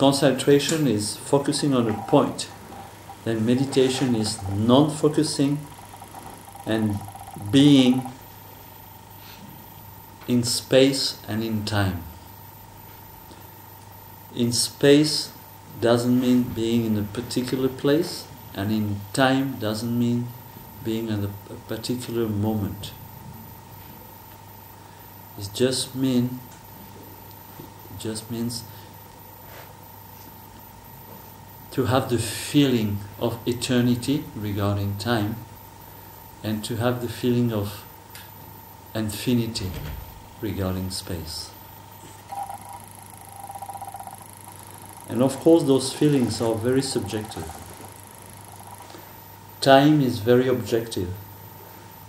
concentration is focusing on a point, then meditation is non-focusing and being in space and in time. In space doesn't mean being in a particular place, and in time doesn't mean being at a particular moment. It just means to have the feeling of eternity regarding time, and to have the feeling of infinity regarding space. And of course those feelings are very subjective. Time is very objective.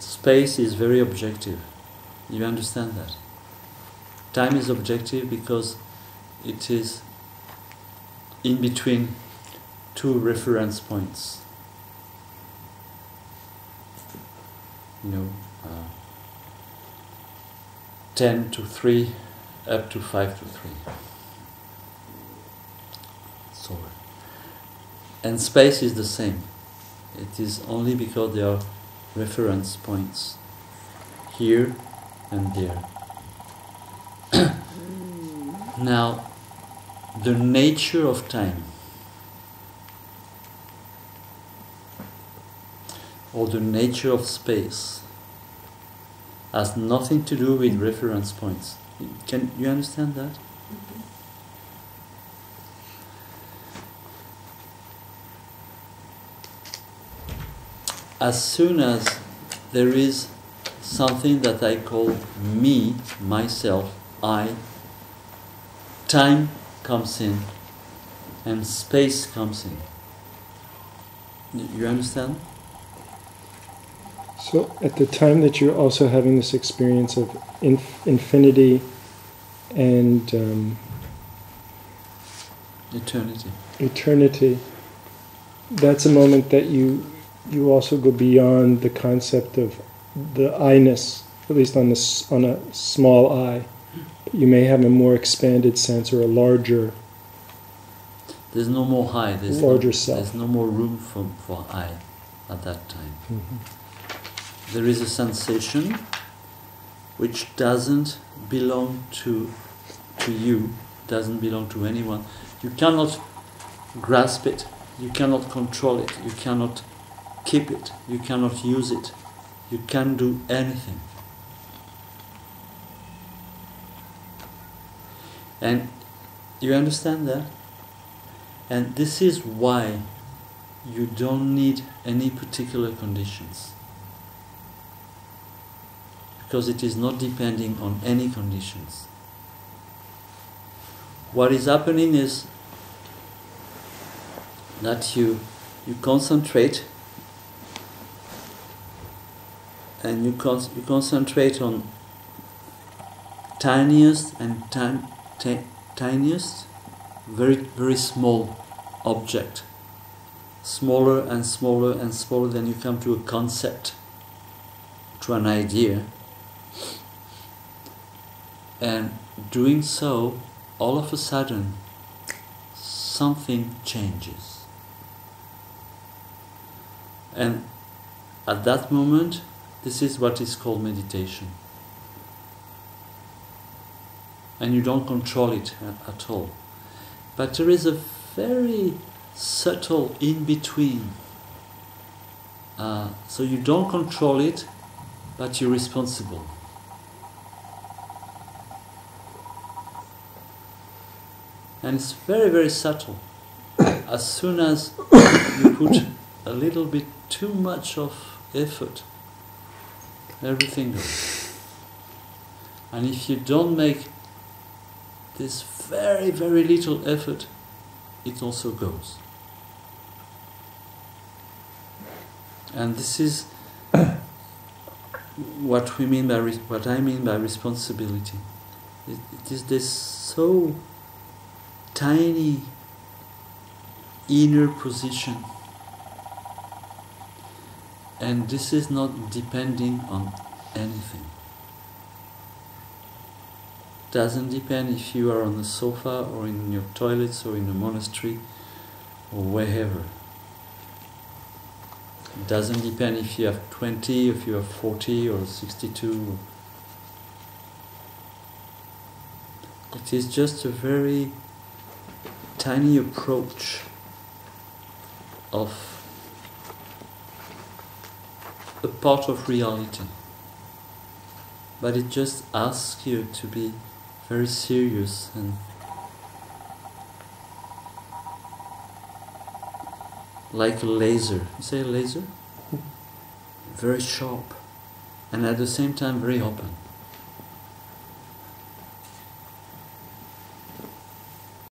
Space is very objective. You understand that? Time is objective because it is in between two reference points. 10 to 3 up to 5 to 3. So, and space is the same. It is only because there are reference points here and there. Now, the nature of time, or the nature of space, has nothing to do with reference points. Can you understand that? As soon as there is something that I call me, myself, I, time comes in and space comes in. You understand? So at the time that you're also having this experience of infinity and eternity, that's a moment that you also go beyond the concept of the I-ness, at least on a small I. You may have a more expanded sense, or a larger. There's no more I. Larger self. There's no more room for I at that time. Mm-hmm. There is a sensation which doesn't belong to you, doesn't belong to anyone. You cannot grasp it, you cannot control it, you cannot keep it, you cannot use it, you can't do anything. And you understand that? And this is why you don't need any particular conditions. Because it is not depending on any conditions. What is happening is that you concentrate, and you concentrate on tiniest and tiniest, very, very small object. Smaller and smaller and smaller, then you come to a concept, to an idea. And doing so, all of a sudden, something changes. And at that moment, this is what is called meditation. And you don't control it at all. But there is a very subtle in-between. So you don't control it, but you're responsible. And it's very, very subtle. As soon as you put a little bit too much of effort, everything goes. And if you don't make this very, very little effort, it also goes. And this is what I mean by responsibility. It is this so tiny inner position, and this is not depending on anything. doesn't depend if you are on the sofa or in your toilets or in a monastery or wherever. It doesn't depend if you have 20, if you have 40 or 62. It is just a very tiny approach of a part of reality. But it just asks you to be very serious and like a laser. You say a laser? Very sharp and at the same time very open.